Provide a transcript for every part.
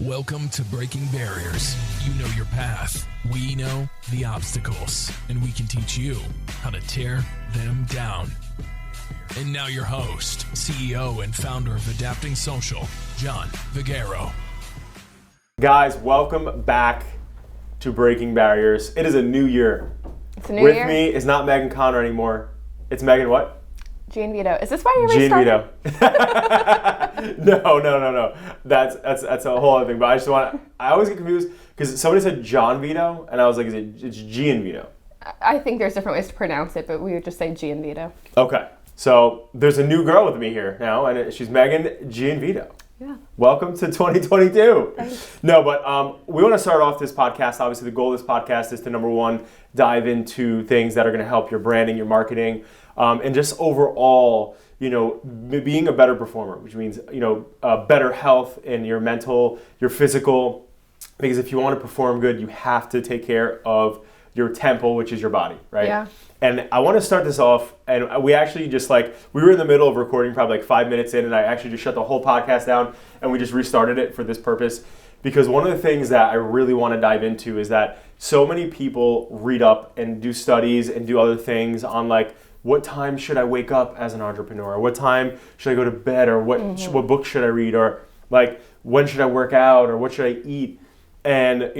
Welcome to Breaking Barriers. You know your path. We know the obstacles, and we can teach you how to tear them down. And now your host, CEO and founder of Adapting Social, John Vagueiro. Guys, welcome back to Breaking Barriers. It is a new year. It's a new year. With me is not Megan Connor anymore. It's Megan what? Gianvito. Is this why you restarted? Gianvito. No. That's a whole other thing. But I always get confused because somebody said John Vito, and I was like, it's Gianvito. I think there's different ways to pronounce it, but we would just say Gianvito. Okay. So there's a new girl with me here now, and she's Megan Gianvito. Yeah. Welcome to 2022. Thanks. No, but we want to start off this podcast. Obviously, the goal of this podcast is to, number one, dive into things that are going to help your branding, your marketing, and just overall, being a better performer, which means, better health in your mental, your physical. Because if you want to perform good, you have to take care of your temple, which is your body, right? Yeah. And I want to start this off, and we actually we were in the middle of recording probably 5 minutes in, and I actually just shut the whole podcast down, and we just restarted it for this purpose. Because one of the things that I really want to dive into is that so many people read up and do studies and do other things on what time should I wake up as an entrepreneur? What time should I go to bed? Or what book should I read? Or when should I work out? Or what should I eat? And,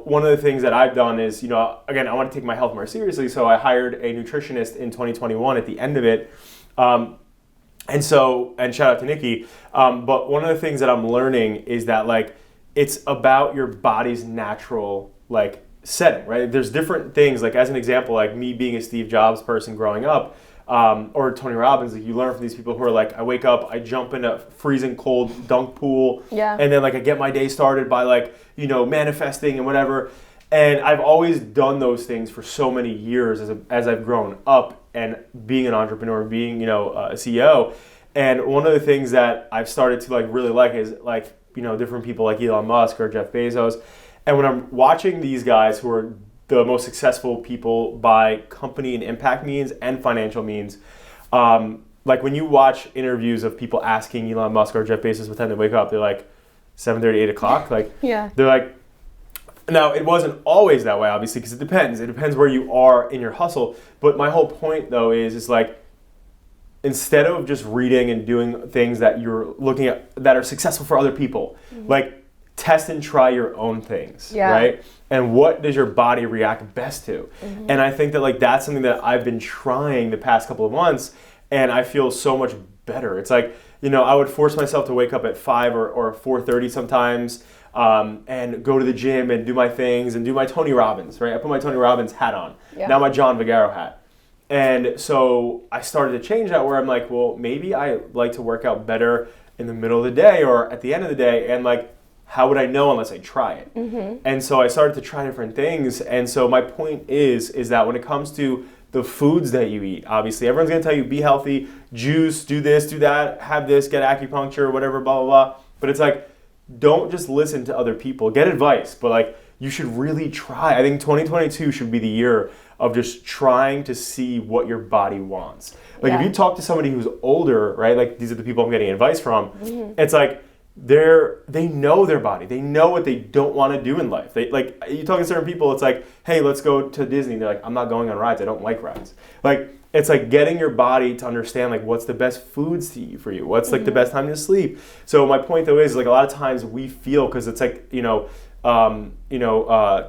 one of the things that I've done is, again, I want to take my health more seriously. So I hired a nutritionist in 2021 at the end of it. And shout out to Nikki. But one of the things that I'm learning is that it's about your body's natural setting, right? There's different things, as an example, me being a Steve Jobs person growing up, or Tony Robbins, you learn from these people who are I wake up, I jump in a freezing cold dunk pool, and then I get my day started by manifesting and whatever. And I've always done those things for so many years as I've grown up and being an entrepreneur, being a CEO. And one of the things that I've started to really like is different people like Elon Musk or Jeff Bezos. And when I'm watching these guys who are the most successful people by company and impact means and financial means, when you watch interviews of people asking Elon Musk or Jeff Bezos what time they wake up, they're 7:30, 8 o'clock. Yeah. They're now it wasn't always that way, obviously, because it depends. It depends where you are in your hustle. But my whole point, though, is instead of just reading and doing things that you're looking at that are successful for other people, test and try your own things, right? And what does your body react best to? Mm-hmm. And I think that that's something that I've been trying the past couple of months, and I feel so much better. It's I would force myself to wake up at 5 or 4:30 sometimes, and go to the gym and do my things and do my Tony Robbins, right? I put my Tony Robbins hat on, now my John Vagueiro hat. And so I started to change that where I'm well, maybe I like to work out better in the middle of the day or at the end of the day, and how would I know unless I try it? Mm-hmm. And so I started to try different things. And so my point is that when it comes to the foods that you eat, obviously everyone's going to tell you be healthy, juice, do this, do that, have this, get acupuncture, whatever, blah, blah, blah. But it's don't just listen to other people. Get advice, but you should really try. I think 2022 should be the year of just trying to see what your body wants. If you talk to somebody who's older, right? These are the people I'm getting advice from. Mm-hmm. It's they know their body. They know what they don't want to do in life. They you talk to certain people, it's hey, let's go to Disney. They're I'm not going on rides. I don't like rides. It's getting your body to understand what's the best foods to eat for you. What's the best time to sleep. So my point though is a lot of times we feel, because it's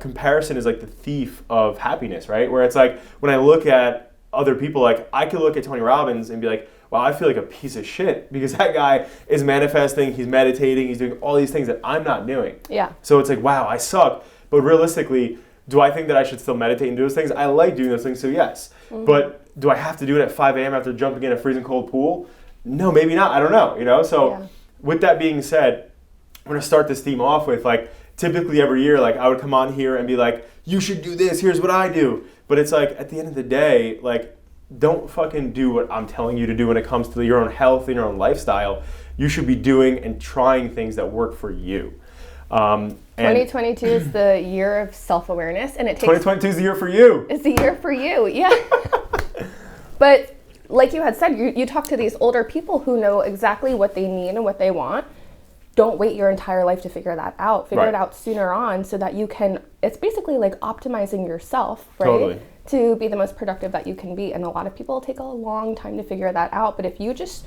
comparison is the thief of happiness, right? Where it's when I look at other people, I could look at Tony Robbins and be wow, I feel like a piece of shit because that guy is manifesting, he's meditating, he's doing all these things that I'm not doing. Yeah. So it's wow, I suck. But realistically, do I think that I should still meditate and do those things? I like doing those things, so yes. Mm-hmm. But do I have to do it at 5 a.m. after jumping in a freezing cold pool? No, maybe not. I don't know, So with that being said, I'm going to start this theme off with typically every year, I would come on here and be you should do this, here's what I do. But it's at the end of the day, don't fucking do what I'm telling you to do when it comes to your own health and your own lifestyle. You should be doing and trying things that work for you. 2022 is the year of self-awareness, and it takes 2022 is the year for you. It's the year for you, yeah. But like you had said, you talk to these older people who know exactly what they need and what they want. don't wait your entire life to figure that out. Figure Right. it out sooner on so that you can, it's basically like optimizing yourself, right? Totally. To be the most productive that you can be. And a lot of people take a long time to figure that out. But if you just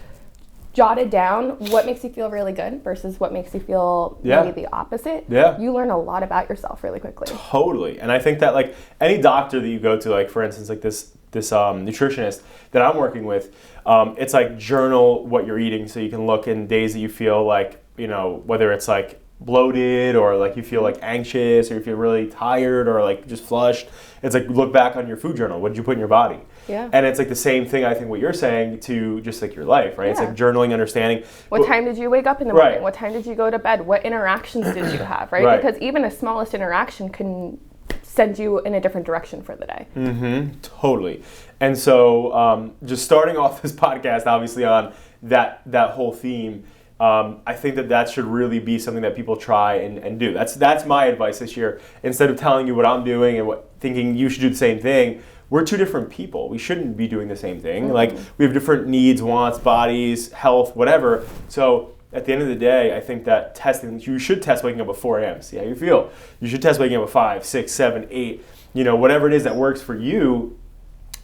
jotted down what makes you feel really good versus what makes you feel maybe the opposite, you learn a lot about yourself really quickly. Totally. And I think that like any doctor that you go to, like for instance, like this nutritionist that I'm working with, it's like journal what you're eating so you can look in days that you feel like, you know, whether it's like bloated or like you feel like anxious or you feel really tired or like just flushed. It's like look back on your food journal. What did you put in your body? Yeah. And it's like the same thing, I think, what you're saying to just like your life, right? It's like journaling, understanding. What time did you wake up in the morning? What time did you go to bed? What interactions did you have, right? Because even the smallest interaction can send you in a different direction for the day. Totally. And so just starting off this podcast, obviously, on that whole theme, I think that should really be something that people try and do. That's my advice this year. Instead of telling you what I'm doing and thinking you should do the same thing, we're two different people. We shouldn't be doing the same thing. Like we have different needs, wants, bodies, health, whatever. So at the end of the day, I think that testing, you should test waking up at 4 a.m., see how you feel. You should test waking up at 5, 6, 7, 8, you know, whatever it is that works for you,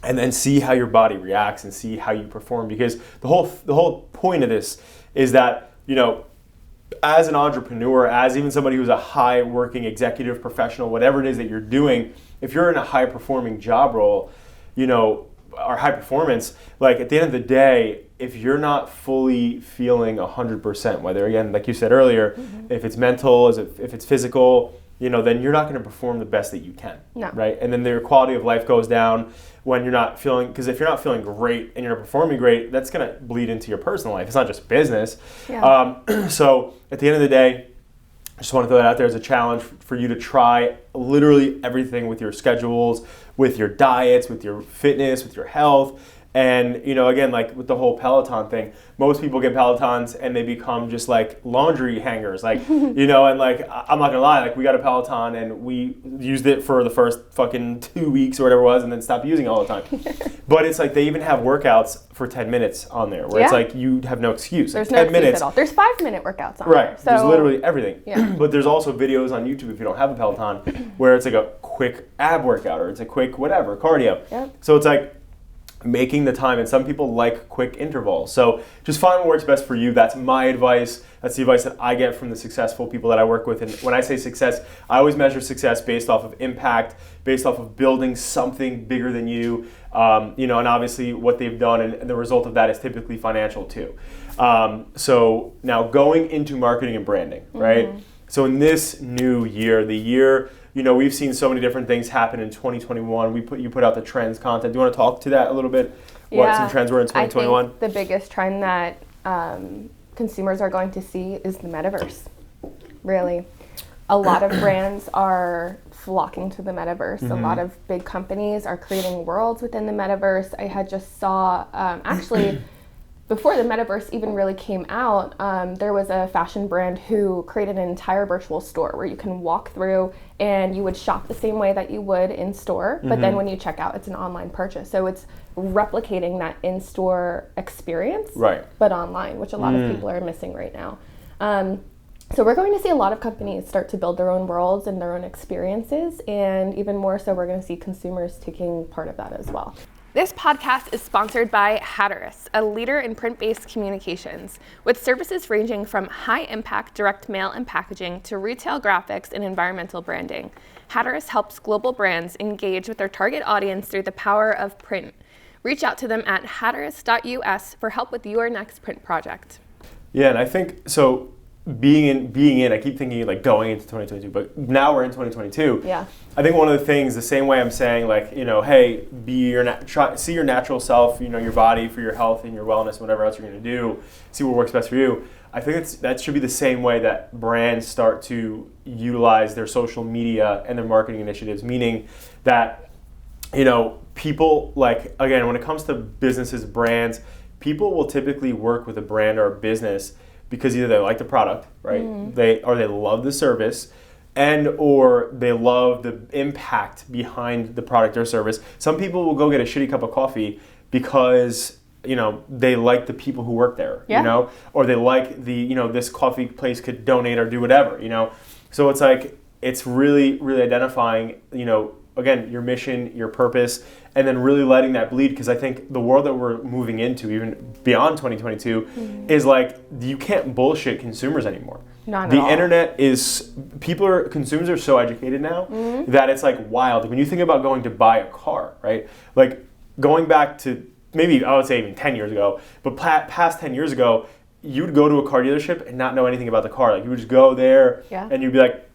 and then see how your body reacts and see how you perform. Because the whole point of this is that, you know, as an entrepreneur, as even somebody who's a high working executive professional, whatever it is that you're doing, if you're in a high performing job role, you know, or high performance, like at the end of the day, if you're not fully feeling 100%, whether again, like you said earlier, if it's mental, if it's physical, you know, then you're not going to perform the best that you can, right? And then your quality of life goes down when you're not feeling, because if you're not feeling great and you're not performing great, that's going to bleed into your personal life. It's not just business. So at the end of the day, I just want to throw that out there as a challenge for you to try literally everything with your schedules, with your diets, with your fitness, with your health. And, you know, again, like with the whole Peloton thing, most people get Pelotons and they become just like laundry hangers. Like, you know, and like, I'm not gonna lie, like we got a Peloton and we used it for the first fucking 2 weeks or whatever it was and then stopped using it all the time. But it's like they even have workouts for 10 minutes on there where it's like you have no excuse. There's like 10 no minutes excuse at all. There's 5-minute workouts on there. So There's literally everything. But there's also videos on YouTube if you don't have a Peloton where it's like a quick ab workout or it's a quick whatever, cardio. So it's like, making the time, and some people like quick intervals. So just find what works best for you. That's my advice. That's the advice that I get from the successful people that I work with. And when I say success, I always measure success based off of impact, based off of building something bigger than you, you know, and obviously what they've done, and the result of that is typically financial too. So now going into marketing and branding, right? So in this new year, the year, you know, we've seen so many different things happen in 2021. You put out the trends content. Do you want to talk to that a little bit? What some trends were in 2021? I think the biggest trend that consumers are going to see is the metaverse. Really. A lot of brands are flocking to the metaverse. A lot of big companies are creating worlds within the metaverse. I had just saw, actually, before the metaverse even really came out, there was a fashion brand who created an entire virtual store where you can walk through and you would shop the same way that you would in store, but then when you check out, it's an online purchase. So it's replicating that in-store experience, but online, which a lot of people are missing right now. So we're going to see a lot of companies start to build their own worlds and their own experiences, and even more so, we're going to see consumers taking part of that as well. This podcast is sponsored by Hatteras, a leader in print-based communications, with services ranging from high-impact direct mail and packaging to retail graphics and environmental branding. Hatteras helps global brands engage with their target audience through the power of print. Reach out to them at hatteras.us for help with your next print project. Yeah, and I think, so being in, I keep thinking like going into 2022, but now we're in 2022. Yeah. I think one of the things, the same way I'm saying, like, you know, hey, see your natural self, you know, your body for your health and your wellness, whatever else you're going to do, see what works best for you. I think that should be the same way that brands start to utilize their social media and their marketing initiatives, meaning that, you know, people, like, again, when it comes to businesses, brands, people will typically work with a brand or a business because either they like the product, right? They love the service, and or they love the impact behind the product or service. Some people will go get a shitty cup of coffee because they like the people who work there, Yeah. or they like this coffee place could donate or do whatever, So it's like, it's really, really identifying, again, your mission, your purpose, and then really letting that bleed. Because I think the world that we're moving into, even beyond 2022, is like, you can't bullshit consumers anymore. Not at the all. internet is, consumers are so educated now that it's like wild. When you think about going to buy a car, right? Like going back to maybe, I would say even 10 years ago, but past 10 years ago, you'd go to a car dealership and not know anything about the car. Like you would just go there and you'd be like,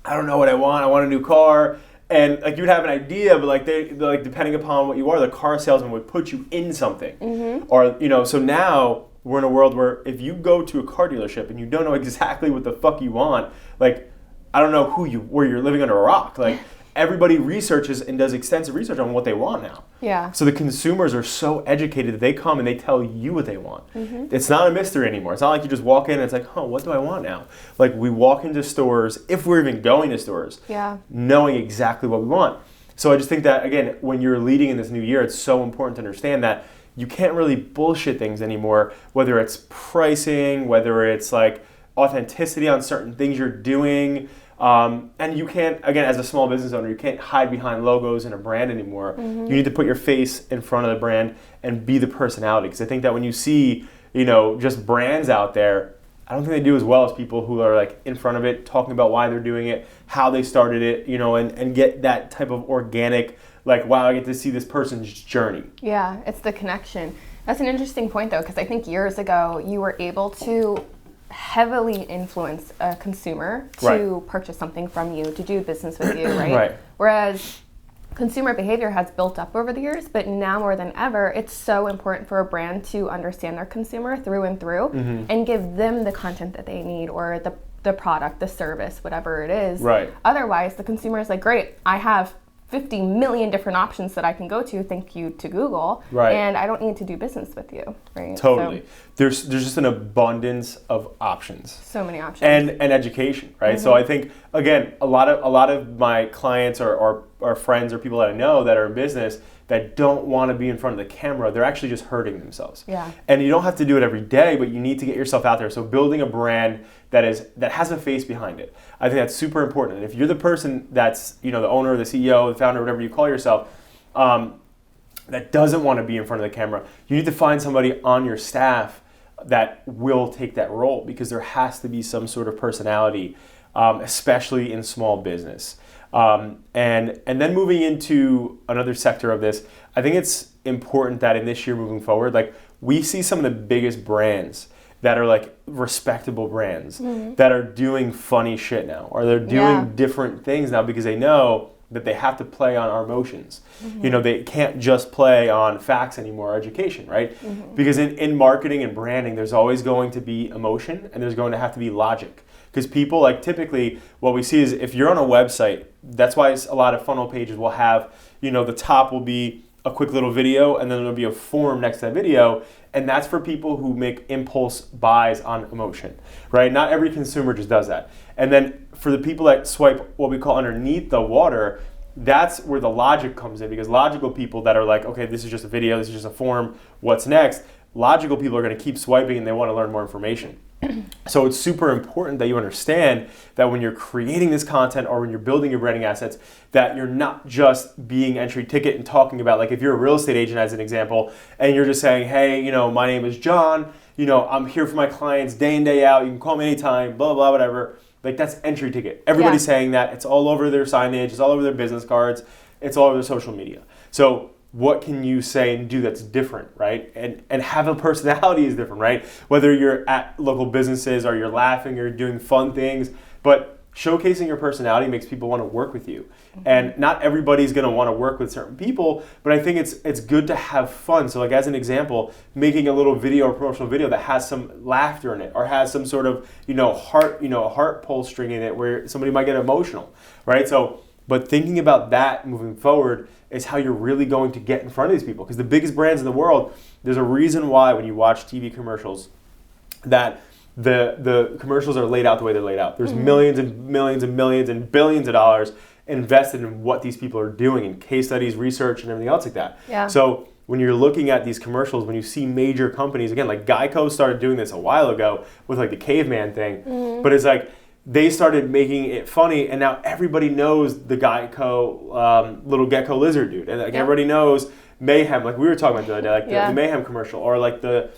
I don't know what I want a new car. And like you'd have an idea, but like they like depending upon what you are, the car salesman would put you in something. Or so now we're in a world where if you go to a car dealership and you don't know exactly what the fuck you want, like I don't know where you're living under a rock. Like everybody researches and does extensive research on what they want now. Yeah. So the consumers are so educated that they come and they tell you what they want. It's not a mystery anymore. It's not like you just walk in and it's like, what do I want now? Like we walk into stores, if we're even going to stores, knowing exactly what we want. So I just think that, again, when you're leading in this new year, it's so important to understand that you can't really bullshit things anymore, whether it's pricing, whether it's like authenticity on certain things you're doing. And you can't, again, as a small business owner, you can't hide behind logos and a brand anymore. You need to put your face in front of the brand and be the personality. Because I think that when you see, just brands out there, I don't think they do as well as people who are like in front of it, talking about why they're doing it, how they started it, and get that type of organic, like, wow, I get to see this person's journey. Yeah, it's the connection. That's an interesting point, though, because I think years ago you were able to heavily influence a consumer to purchase something from you, to do business with you, right? Whereas consumer behavior has built up over the years, but now more than ever, it's so important for a brand to understand their consumer through and through and give them the content that they need or the product, the service, whatever it is. Right. Otherwise, the consumer is like, great, I have 50 million different options that I can go to, thank you to Google, and I don't need to do business with you, right? Totally. So, there's just an abundance of options. So many options. And education, right? So I think, again, a lot of my clients or friends or people that I know that are in business that don't want to be in front of the camera, they're actually just hurting themselves. Yeah. And you don't have to do it every day, but you need to get yourself out there. So building a brand that has a face behind it, I think that's super important. And if you're the person that's, the owner, the CEO, the founder, whatever you call yourself, that doesn't want to be in front of the camera, you need to find somebody on your staff that will take that role, because there has to be some sort of personality, especially in small business. And then moving into another sector of this, I think it's important that in this year moving forward, like we see some of the biggest brands that are like respectable brands that are doing funny shit now, or they're doing different things now because they know that they have to play on our emotions. They can't just play on facts anymore, or education, right? Because in marketing and branding, there's always going to be emotion and there's going to have to be logic. Because people, like, typically what we see is if you're on a website, that's why a lot of funnel pages will have, the top will be a quick little video and then there'll be a form next to that video. And that's for people who make impulse buys on emotion, right? Not every consumer just does that. And then for the people that swipe what we call underneath the water, that's where the logic comes in, because logical people that are like, okay, this is just a video, this is just a form, what's next? Logical people are going to keep swiping and they want to learn more information. So it's super important that you understand that when you're creating this content or when you're building your branding assets, that you're not just being entry ticket and talking about, like if you're a real estate agent as an example, and you're just saying, hey, my name is John, I'm here for my clients day in, day out, you can call me anytime, blah, blah, whatever. Like that's entry ticket. Everybody's saying that. It's all over their signage, it's all over their business cards, it's all over their social media. So what can you say and do that's different, right? And have a personality is different, right? Whether you're at local businesses or you're laughing or doing fun things, but showcasing your personality makes people want to work with you. And not everybody's going to want to work with certain people, but I think it's good to have fun. So like as an example, making a little video or promotional video that has some laughter in it or has some sort of, heart pulse string in it where somebody might get emotional, right? So, but thinking about that moving forward is how you're really going to get in front of these people. Because the biggest brands in the world, there's a reason why when you watch TV commercials that the commercials are laid out the way they're laid out. There's millions and millions and millions and billions of dollars invested in what these people are doing in case studies, research, and everything else like that. Yeah. So when you're looking at these commercials, when you see major companies, again, like Geico started doing this a while ago with like the caveman thing, but it's like they started making it funny, and now everybody knows the Geico little gecko lizard dude, and like everybody knows Mayhem, like we were talking about the other day, like the Mayhem commercial, or like the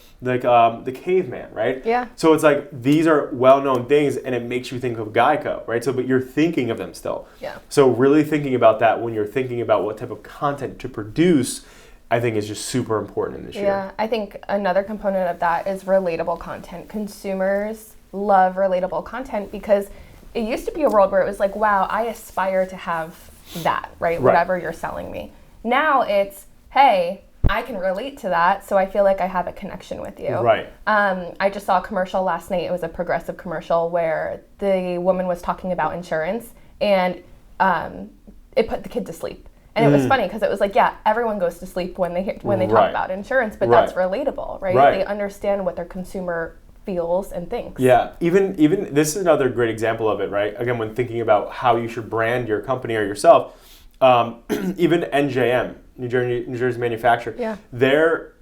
caveman, right? Yeah. So it's like these are well-known things, and it makes you think of Geico, right? So, but you're thinking of them still. Yeah. So really thinking about that when you're thinking about what type of content to produce, I think is just super important in this year. Yeah, I think another component of that is relatable content. Consumers love relatable content because it used to be a world where it was like, wow, I aspire to have that, right? Whatever you're selling me. Now it's, hey, I can relate to that, so I feel like I have a connection with you. Right. I just saw a commercial last night. It was a Progressive commercial where the woman was talking about insurance, and it put the kid to sleep. And it was funny because it was like, yeah, everyone goes to sleep when they talk about insurance, but that's relatable, right? They understand what their consumer feels and thinks. Yeah, even this is another great example of it, right? Again, when thinking about how you should brand your company or yourself, even NJM, New Jersey manufacturer, their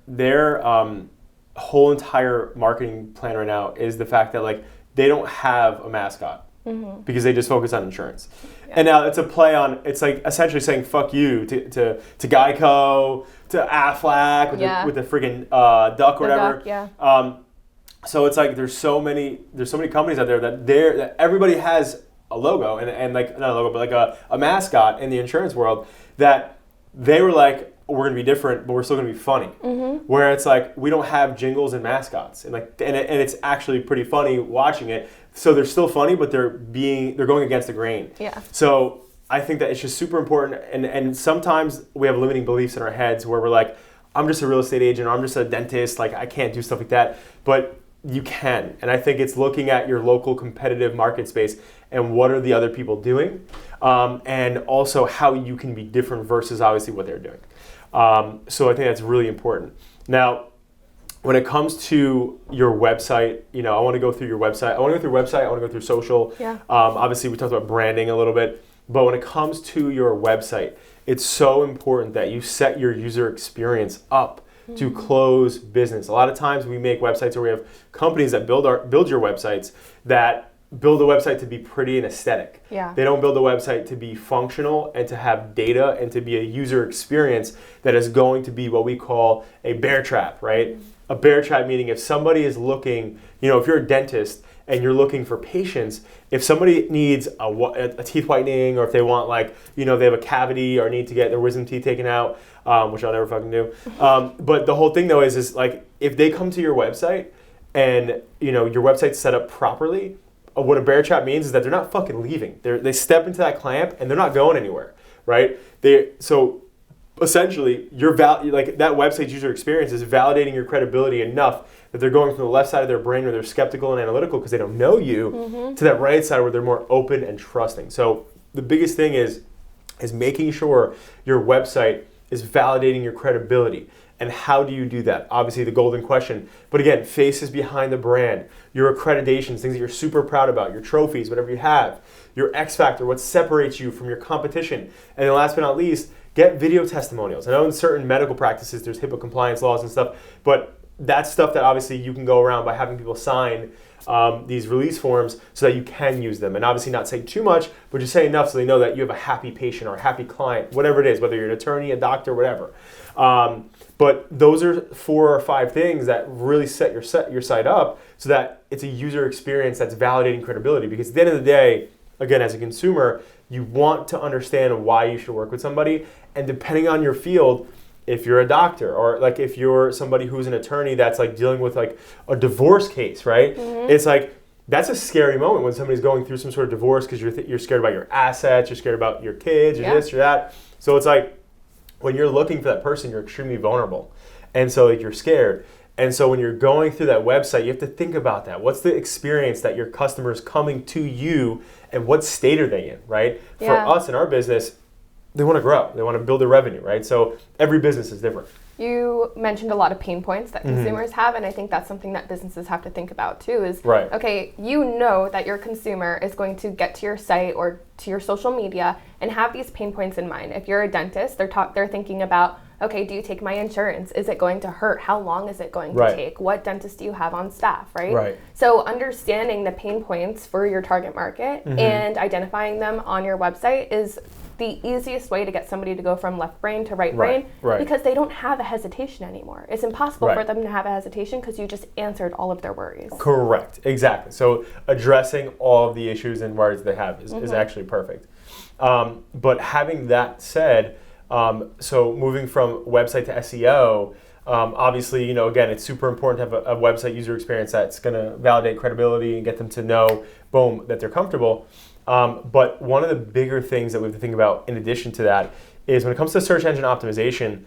whole entire marketing plan right now is the fact that like they don't have a mascot because they just focus on insurance. Yeah. And now it's a play on, it's like essentially saying fuck you to Geico, to Aflac with the freaking duck or whatever. So it's like there's so many companies out there that everybody has a logo and like not a logo but like a mascot in the insurance world that they were like, we're gonna be different but we're still gonna be funny. Where it's like we don't have jingles and mascots and it's actually pretty funny watching it. So they're still funny but they're going against the grain. Yeah. So I think that it's just super important and sometimes we have limiting beliefs in our heads where we're like, I'm just a real estate agent or I'm just a dentist, like I can't do stuff like that. But you can, and I think it's looking at your local competitive market space and what are the other people doing, and also how you can be different versus obviously what they're doing. So I think that's really important. Now, when it comes to your website, I want to go through your website. I want to go through social. Yeah. Obviously, we talked about branding a little bit, but when it comes to your website, it's so important that you set your user experience up to close business. A lot of times we make websites or we have companies that build your websites that build a website to be pretty and aesthetic. Yeah. They don't build a website to be functional and to have data and to be a user experience that is going to be what we call a bear trap, right? A bear trap meaning if somebody is looking, if you're a dentist and you're looking for patients, if somebody needs a teeth whitening or if they want they have a cavity or need to get their wisdom teeth taken out, which I'll never fucking do. But the whole thing though is like if they come to your website and your website's set up properly, what a bear trap means is that they're not fucking leaving. They step into that clamp and they're not going anywhere, right? So essentially that website's user experience is validating your credibility enough that they're going from the left side of their brain where they're skeptical and analytical because they don't know you to that right side where they're more open and trusting. So the biggest thing is making sure your website is validating your credibility. And how do you do that? Obviously the golden question. But again, faces behind the brand, your accreditations, things that you're super proud about, your trophies, whatever you have, your X factor, what separates you from your competition. And then last but not least, get video testimonials. I know in certain medical practices there's HIPAA compliance laws and stuff, but that's stuff that obviously you can go around by having people sign these release forms so that you can use them. And obviously not say too much, but just say enough so they know that you have a happy patient or a happy client, whatever it is, whether you're an attorney, a doctor, whatever. But those are 4 or 5 things that really set your site up so that it's a user experience that's validating credibility. Because at the end of the day, again, as a consumer, you want to understand why you should work with somebody. And depending on your field, if you're a doctor or like if you're somebody who's an attorney that's like dealing with like a divorce case, right? It's like that's a scary moment when somebody's going through some sort of divorce because you're scared about your assets, you're scared about your kids, or this or that. So it's like when you're looking for that person, you're extremely vulnerable. And so like you're scared. And so when you're going through that website, you have to think about that. What's the experience that your customer's coming to you and what state are they in, right? Yeah. For us in our business, they want to grow. They want to build their revenue, right? So every business is different. You mentioned a lot of pain points that consumers have, and I think that's something that businesses have to think about too is, okay, you know that your consumer is going to get to your site or to your social media and have these pain points in mind. If you're a dentist, they're thinking about, okay, do you take my insurance? Is it going to hurt? How long is it going to take? What dentist do you have on staff, right? Right. So understanding the pain points for your target market and identifying them on your website is the easiest way to get somebody to go from left brain to right brain, because they don't have a hesitation anymore. It's impossible for them to have a hesitation because you just answered all of their worries. Correct, exactly. So addressing all of the issues and worries they have is actually perfect. But having that said, so moving from website to SEO, obviously, you know, again, it's super important to have a website user experience that's going to validate credibility and get them to know, boom, that they're comfortable. But one of the bigger things that we have to think about in addition to that is when it comes to search engine optimization,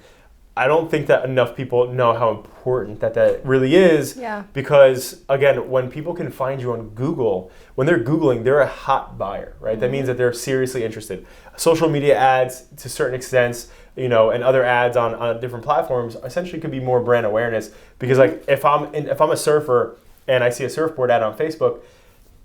I don't think that enough people know how important that really is. Yeah. Because, again, when people can find you on Google, when they're Googling, they're a hot buyer, right? That means that they're seriously interested. Social media ads, to certain extents, you know, and other ads on different platforms essentially could be more brand awareness. Because, like, if I'm a surfer and I see a surfboard ad on Facebook,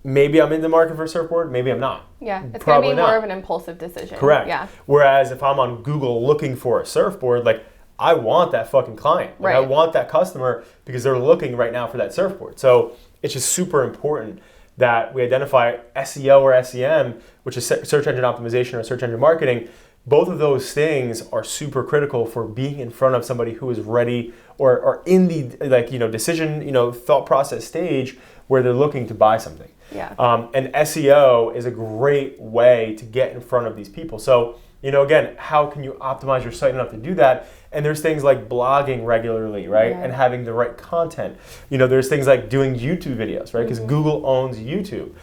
maybe I'm in the market for a surfboard, maybe I'm not. Yeah, it's going to be more of an impulsive decision. Correct. Yeah. Whereas if I'm on Google looking for a surfboard, like, I want that fucking client. Like, I want that customer because they're looking right now for that surfboard. So it's just super important that we identify SEO or SEM, which is search engine optimization or search engine marketing. Both of those things are super critical for being in front of somebody who is ready or in the, like, you know, decision, you know, thought process stage where they're looking to buy something. Yeah. And SEO is a great way to get in front of these people. So, you know, again, how can you optimize your site enough to do that? And there's things like blogging regularly, right? Yeah. And having the right content. You know, there's things like doing YouTube videos, right? Because Google owns YouTube.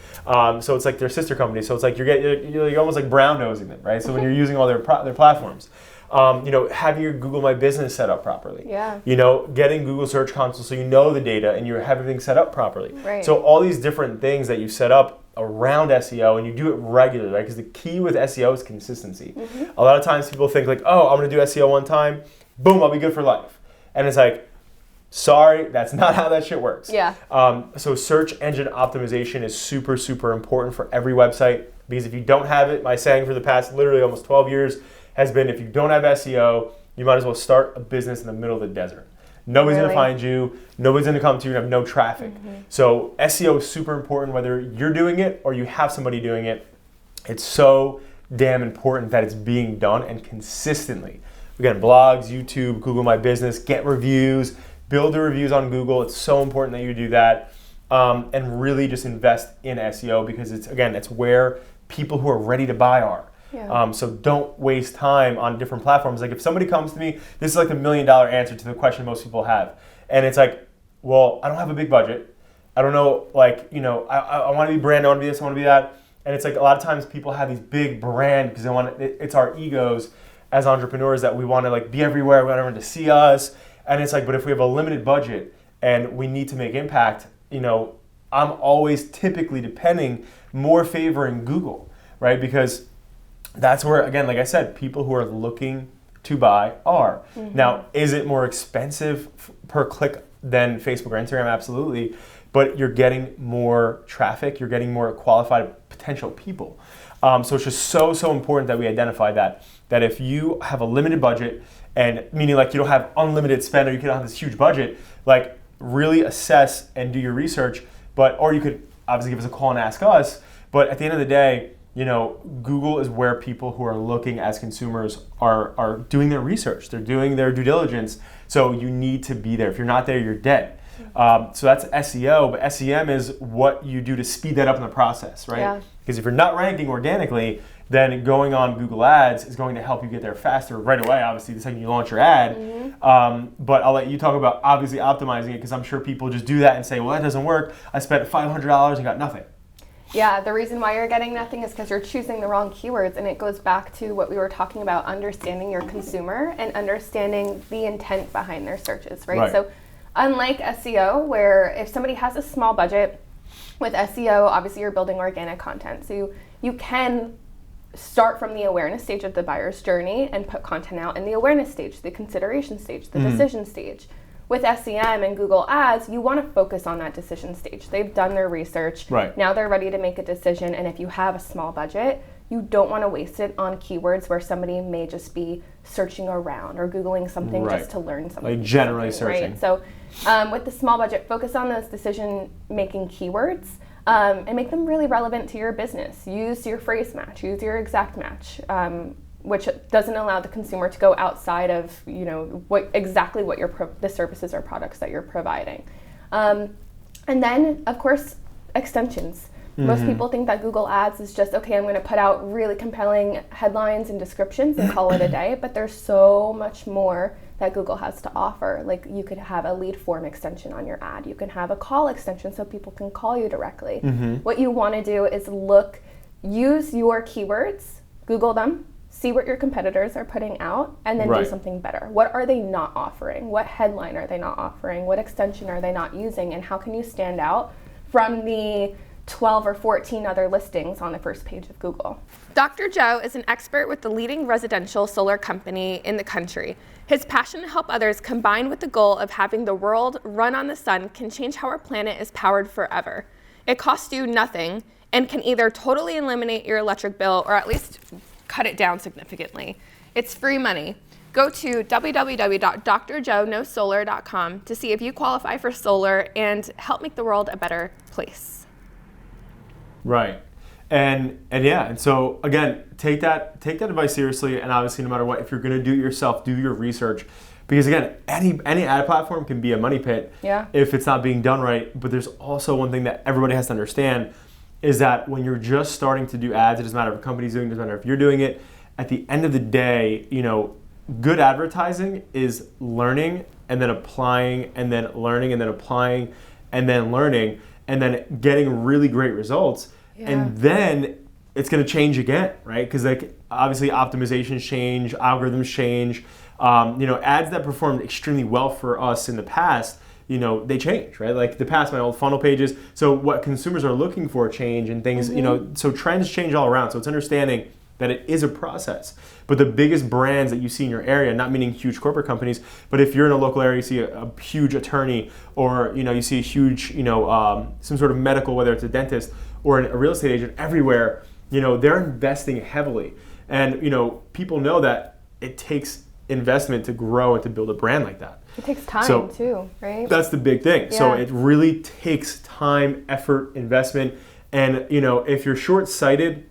So it's like their sister company. So it's like you're almost like brown nosing them, right? So when you're using all their platforms. You know, having your Google My Business set up properly. Yeah. You know, getting Google Search Console so you know the data and you have everything set up properly. Right. So all these different things that you set up around SEO and you do it regularly, right? Because the key with SEO is consistency. A lot of times people think like, oh, I'm going to do SEO one time, boom, I'll be good for life. And it's like, sorry, that's not how that shit works. Yeah. So search engine optimization is super, super important for every website because if you don't have it, my saying for the past literally almost 12 years has been if you don't have SEO, you might as well start a business in the middle of the desert. Nobody's going to find you. Nobody's going to come to you and have no traffic. So SEO is super important whether you're doing it or you have somebody doing it. It's so damn important that it's being done and consistently. Again, blogs, YouTube, Google My Business, get reviews, build the reviews on Google. It's so important that you do that and really just invest in SEO because it's where people who are ready to buy are. Yeah. So don't waste time on different platforms. Like if somebody comes to me, this is like the $1 million answer to the question most people have. And it's like, well, I don't have a big budget. I don't know, like, you know, I want to be brand, I want to be this, I want to be that. And it's like a lot of times people have these big brand because it's our egos as entrepreneurs that we want to like be everywhere, we want everyone to see us. And it's like, but if we have a limited budget and we need to make impact, you know, I'm always typically more favoring Google, right? Because that's where, again, like I said, people who are looking to buy are. Now, is it more expensive per click than Facebook or Instagram? Absolutely. But you're getting more traffic. You're getting more qualified potential people. So it's just so important that we identify that if you have a limited budget, and meaning like you don't have unlimited spend or you don't have this huge budget, like really assess and do your research. Or you could obviously give us a call and ask us. But at the end of the day, you know, Google is where people who are looking as consumers are doing their research. They're doing their due diligence. So you need to be there. If you're not there, you're dead. So that's SEO, but SEM is what you do to speed that up in the process, right? Yeah. Because if you're not ranking organically, then going on Google Ads is going to help you get there faster right away, obviously, the second you launch your ad. But I'll let you talk about obviously optimizing it because I'm sure people just do that and say, well, that doesn't work. I spent $500 and got nothing. Yeah, the reason why you're getting nothing is because you're choosing the wrong keywords, and it goes back to what we were talking about, understanding your consumer and understanding the intent behind their searches, right? So unlike SEO, where if somebody has a small budget, with SEO, obviously you're building organic content. So you can start from the awareness stage of the buyer's journey and put content out in the awareness stage, the consideration stage, the decision stage. With SEM and Google Ads, you want to focus on that decision stage. They've done their research. Right. Now they're ready to make a decision. And if you have a small budget, you don't want to waste it on keywords where somebody may just be searching around or Googling something just to learn something. Like generally searching. Right? So with the small budget, focus on those decision-making keywords and make them really relevant to your business. Use your phrase match, use your exact match, which doesn't allow the consumer to go outside of, what the services or products that you're providing. And then, of course, extensions. Most people think that Google Ads is just, okay, I'm going to put out really compelling headlines and descriptions and call it a day, but there's so much more that Google has to offer. Like, you could have a lead form extension on your ad. You can have a call extension so people can call you directly. What you want to do is use your keywords, Google them, see what your competitors are putting out, and then do something better. What are they not offering? What headline are they not offering? What extension are they not using? And how can you stand out from the 12 or 14 other listings on the first page of Google? Dr. Joe is an expert with the leading residential solar company in the country. His passion to help others, combined with the goal of having the world run on the sun, can change how our planet is powered forever. It costs you nothing and can either totally eliminate your electric bill or at least cut it down significantly. It's free money. Go to www.drjoeknowsolar.com to see if you qualify for solar and help make the world a better place. Right. And so again, take that advice seriously, and obviously no matter what, if you're going to do it yourself, do your research, because again, any ad platform can be a money pit if it's not being done right. But there's also one thing that everybody has to understand is that when you're just starting to do ads, it doesn't matter if a company's doing it, it doesn't matter if you're doing it. At the end of the day, good advertising is learning and then applying and then learning and then applying and then learning and then getting really great results. And then it's going to change again, right? Because obviously optimizations change, algorithms change. Ads that performed extremely well for us in the past, they change, right? Like the past, my old funnel pages. So what consumers are looking for change and things, so trends change all around. So it's understanding that it is a process. But the biggest brands that you see in your area, not meaning huge corporate companies, but if you're in a local area, you see a huge attorney, or you see a huge, some sort of medical, whether it's a dentist or a real estate agent, everywhere, they're investing heavily. And people know that it takes investment to grow and to build a brand like that. It takes time too, right? That's the big thing. Yeah. So it really takes time, effort, investment. And if you're short-sighted,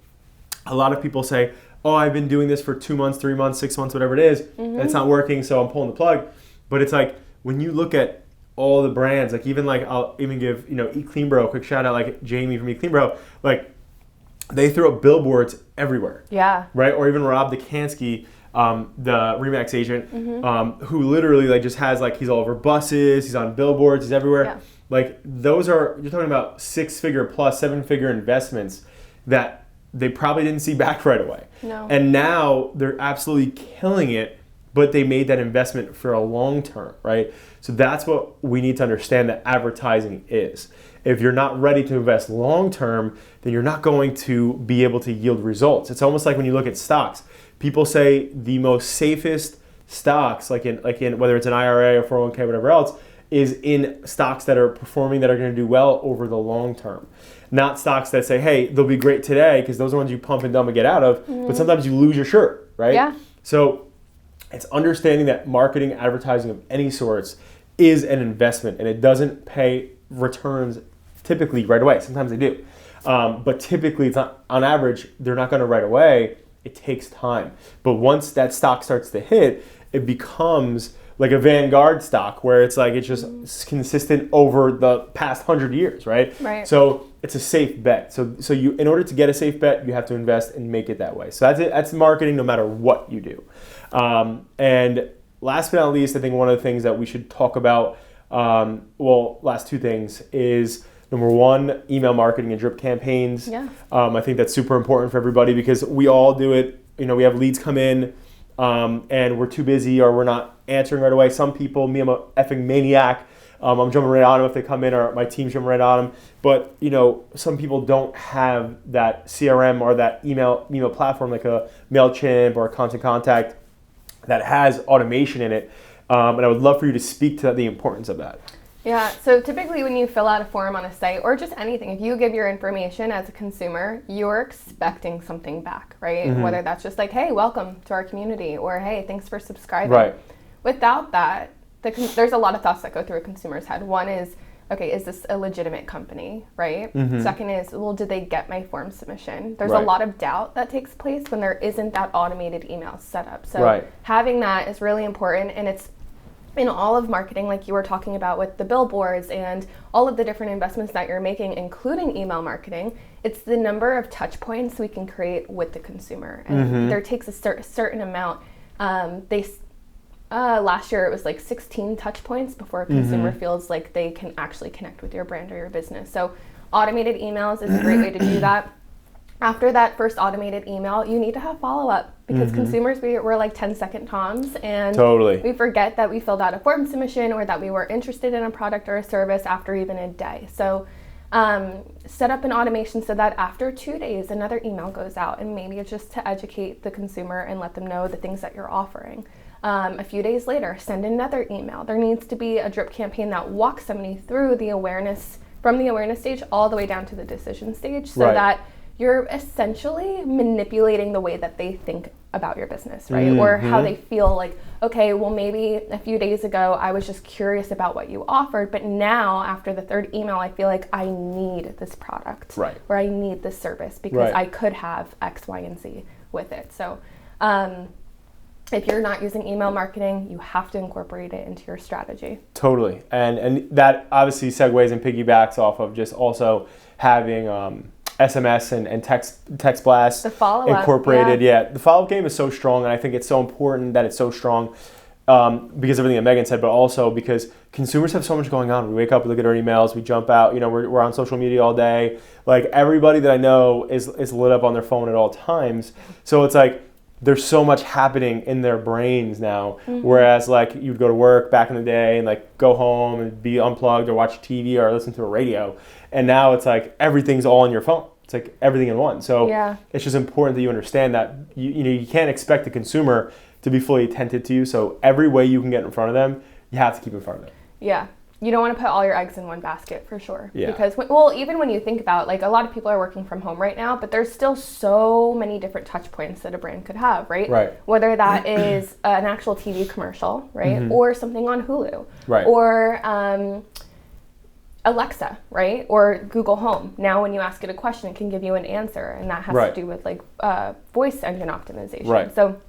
a lot of people say, oh, I've been doing this for 2 months, 3 months, 6 months, whatever it is, and it's not working, so I'm pulling the plug. But it's like, when you look at all the brands, like even I'll even give, Eat Clean Bro a quick shout out, like Jamie from Eat Clean Bro, like they throw up billboards everywhere. Yeah. Right? Or even Rob Dekansky, the Remax agent, who literally just has he's all over buses, he's on billboards, he's everywhere. Yeah. Like those are, you're talking about 6-figure plus 7-figure investments that they probably didn't see back right away. No. And now they're absolutely killing it, but they made that investment for a long term, right? So that's what we need to understand that advertising is. If you're not ready to invest long term, then you're not going to be able to yield results. It's almost like when you look at stocks. People say the most safest stocks, like in whether it's an IRA or 401k, whatever else, is in stocks that are performing, that are going to do well over the long term. Not stocks that say, hey, they'll be great today, because those are ones you pump and dump and get out of, but sometimes you lose your shirt, right? Yeah. So it's understanding that marketing, advertising of any sorts is an investment, and it doesn't pay returns typically right away. Sometimes they do. But typically, it's not, on average, they're not going to right away. It takes time. But once that stock starts to hit, it becomes like a Vanguard stock, where it's just consistent over the past 100 years, right? Right. So it's a safe bet. So you, in order to get a safe bet, you have to invest and make it that way. So that's it. That's marketing, no matter what you do. And last but not least, I think one of the things that we should talk about, last two things, is number one, email marketing and drip campaigns. Yeah. I think that's super important for everybody, because we all do it. We have leads come in, and we're too busy, or we're not answering right away. Some people, me, I'm a effing maniac. I'm jumping right on them if they come in, or my team's jumping right on them. But some people don't have that CRM or that email platform, like a MailChimp or a Constant Contact, that has automation in it. And I would love for you to speak to the importance of that. Yeah, so typically when you fill out a form on a site or just anything, if you give your information as a consumer, you're expecting something back, right? Whether that's just like, hey, welcome to our community, or hey, thanks for subscribing. Right. Without that, there's a lot of thoughts that go through a consumer's head. One is, okay, is this a legitimate company, right? Second is, well, did they get my form submission? There's a lot of doubt that takes place when there isn't that automated email set up. So having that is really important, and it's in all of marketing, like you were talking about with the billboards and all of the different investments that you're making, including email marketing. It's the number of touch points we can create with the consumer. And there takes a certain amount. Last year it was like 16 touch points before a consumer feels like they can actually connect with your brand or your business. So automated emails is a great way to do that. After that first automated email, you need to have follow-up, because consumers, we're like 10-second toms, and we forget that we filled out a form submission or that we were interested in a product or a service after even a day. So set up an automation so that after 2 days, another email goes out, and maybe it's just to educate the consumer and let them know the things that you're offering. A few days later, send another email. There needs to be a drip campaign that walks somebody through the awareness, from the awareness stage all the way down to the decision stage, so that you're essentially manipulating the way that they think about your business, right? Or how they feel like, okay, well, maybe a few days ago I was just curious about what you offered, but now after the third email, I feel like I need this product, or I need this service because I could have X, Y, and Z with it. So if you're not using email marketing, you have to incorporate it into your strategy. Totally. And that obviously segues and piggybacks off of just also having SMS and text blasts the follow-up, incorporated. The follow-up game is so strong, and I think it's so important that it's so strong because everything that Megan said, but also because consumers have so much going on. We wake up, we look at our emails, we jump out, we're on social media all day. Like, everybody that I know is lit up on their phone at all times. So it's like there's so much happening in their brains now, whereas like you'd go to work back in the day and like go home and be unplugged or watch TV or listen to a radio. And now it's like everything's all on your phone. It's like everything in one. So it's just important that you understand that you can't expect the consumer to be fully attentive to you. So every way you can get in front of them, you have to keep in front of them. Yeah. You don't want to put all your eggs in one basket, for sure. Yeah. Because, well, even when you think about, like, a lot of people are working from home right now, but there's still so many different touch points that a brand could have, right? Whether that is an actual TV commercial, right? Or something on Hulu. Or Alexa, right? Or Google Home. Now when you ask it a question, it can give you an answer, and that has to do with like voice engine optimization. So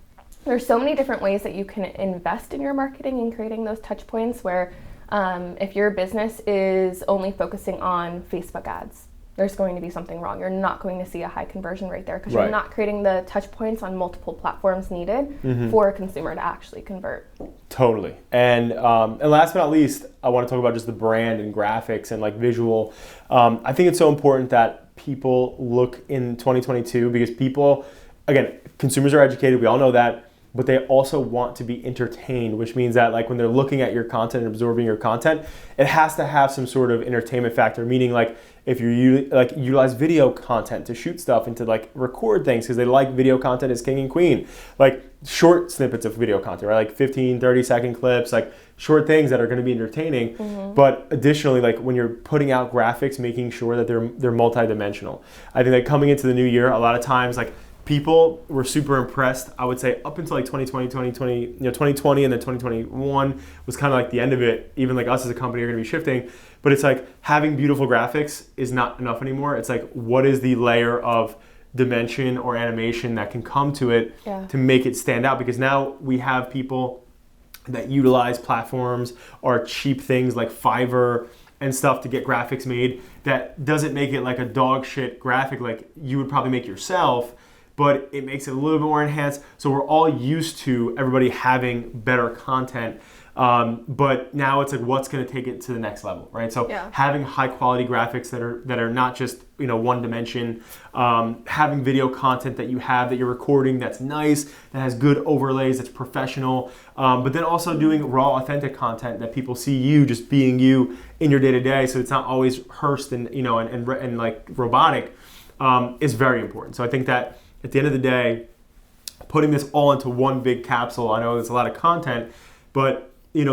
there's so many different ways that you can invest in your marketing and creating those touch points where if your business is only focusing on Facebook ads, there's going to be something wrong. You're not going to see a high conversion rate there because you're not creating the touch points on multiple platforms needed for a consumer to actually convert. Totally. And last but not least, I want to talk about just the brand and graphics and like visual. I think it's so important that people look in 2022 because people, again, consumers are educated. We all know that. But they also want to be entertained, which means that like when they're looking at your content and absorbing your content, it has to have some sort of entertainment factor, meaning like if you utilize video content to shoot stuff and to like record things because they like video content as king and queen, like short snippets of video content, right? Like 15, 30-second clips, like short things that are going to be entertaining. But additionally, like when you're putting out graphics, making sure that they're multidimensional. I think that coming into the new year, a lot of times like people were super impressed, I would say, up until like 2020 and then 2021 was kind of like the end of it. Even like us as a company are going to be shifting. But it's like having beautiful graphics is not enough anymore. It's like, what is the layer of dimension or animation that can come to it to make it stand out? Because now we have people that utilize platforms or cheap things like Fiverr and stuff to get graphics made that doesn't make it like a dog shit graphic like you would probably make yourself, but it makes it a little bit more enhanced. So we're all used to everybody having better content. But now it's like, what's going to take it to the next level, right? So having high quality graphics that are not just, one dimension, having video content that you're recording that's nice, that has good overlays, that's professional, but then also doing raw, authentic content that people see you just being you in your day to day. So it's not always rehearsed and like robotic, is very important. So I think that at the end of the day, putting this all into one big capsule, I know it's a lot of content, but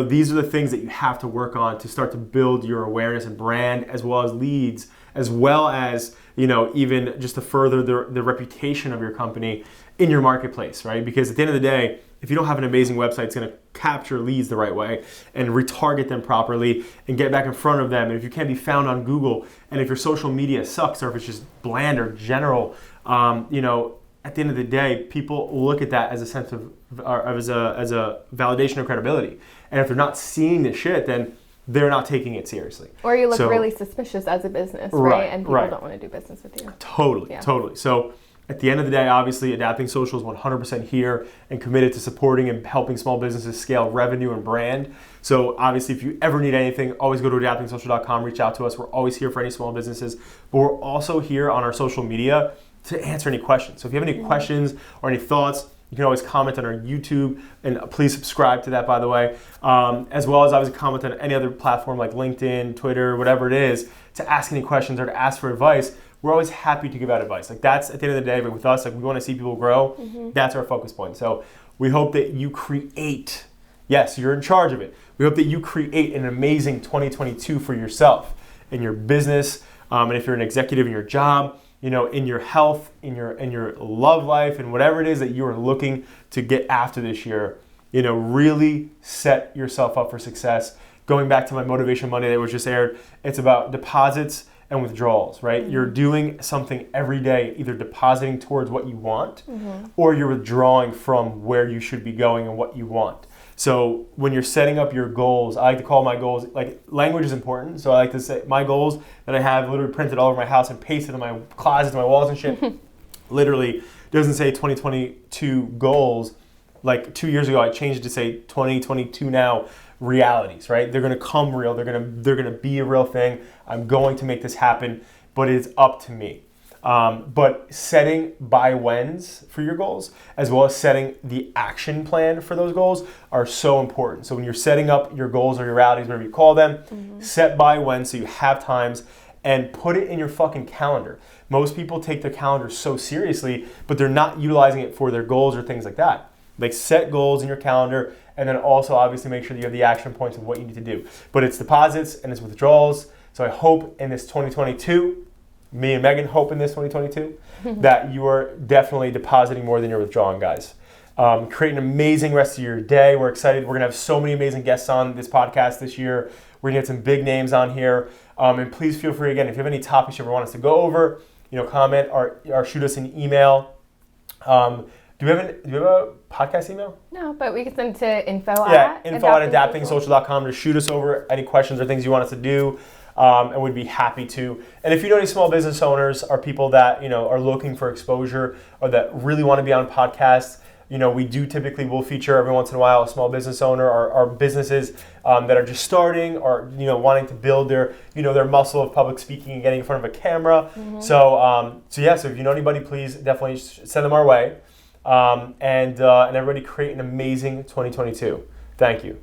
these are the things that you have to work on to start to build your awareness and brand, as well as leads, as well as, even just to further the reputation of your company in your marketplace, right? Because at the end of the day, if you don't have an amazing website, it's going to capture leads the right way and retarget them properly and get back in front of them. And if you can't be found on Google, and if your social media sucks, or if it's just bland or general, at the end of the day, people look at that as a sense of, or as a validation of credibility. And if they're not seeing this shit, then they're not taking it seriously. Or you look really suspicious as a business, right? And people don't want to do business with you. Totally. So at the end of the day, obviously, Adapting Social is 100% here and committed to supporting and helping small businesses scale revenue and brand. So obviously, if you ever need anything, always go to adaptingsocial.com, reach out to us. We're always here for any small businesses. But we're also here on our social media to answer any questions. So if you have any questions or any thoughts, you can always comment on our YouTube, and please subscribe to that, by the way, as well as obviously comment on any other platform like LinkedIn, Twitter, whatever it is, to ask any questions or to ask for advice. We're always happy to give out advice. Like, that's at the end of the day, but with us, like, we want to see people grow. That's our focus point. So we hope that you create, yes, you're in charge of it. We hope that you create an amazing 2022 for yourself in your business, and if you're an executive in your job, in your health, in your love life, and whatever it is that you are looking to get after this year, really set yourself up for success. Going back to my Motivation Monday that was just aired, it's about deposits and withdrawals, right? You're doing something every day, either depositing towards what you want, or you're withdrawing from where you should be going and what you want. So when you're setting up your goals, I like to call my goals, like, language is important. So I like to say my goals that I have literally printed all over my house and pasted in my closets, my walls and shit, literally doesn't say 2022 goals. Like 2 years ago, I changed it to say 2022 now realities, right? They're going to come real. They're going to be a real thing. I'm going to make this happen, but it's up to me. But setting by whens for your goals, as well as setting the action plan for those goals, are so important. So when you're setting up your goals or your realities, whatever you call them, set by when so you have times, and put it in your fucking calendar. Most people take their calendar so seriously, but they're not utilizing it for their goals or things like that. Like, set goals in your calendar, and then also obviously make sure that you have the action points of what you need to do. But it's deposits and it's withdrawals. So I hope in this 2022, me and Megan hope in this 2022, that you are definitely depositing more than you're withdrawing, guys. Create an amazing rest of your day. We're excited. We're going to have so many amazing guests on this podcast this year. We're going to get some big names on here. And please feel free, again, if you have any topics you ever want us to go over, comment or shoot us an email. Do we have a podcast email? No, but we can send to info at adaptingsocial.com to shoot us over any questions or things you want us to do. And we'd be happy to. And if you know any small business owners or people that are looking for exposure or that really want to be on podcasts, we do typically will feature every once in a while a small business owner or businesses that are just starting or wanting to build their their muscle of public speaking and getting in front of a camera. So if you know anybody, please definitely send them our way. And everybody create an amazing 2022. Thank you.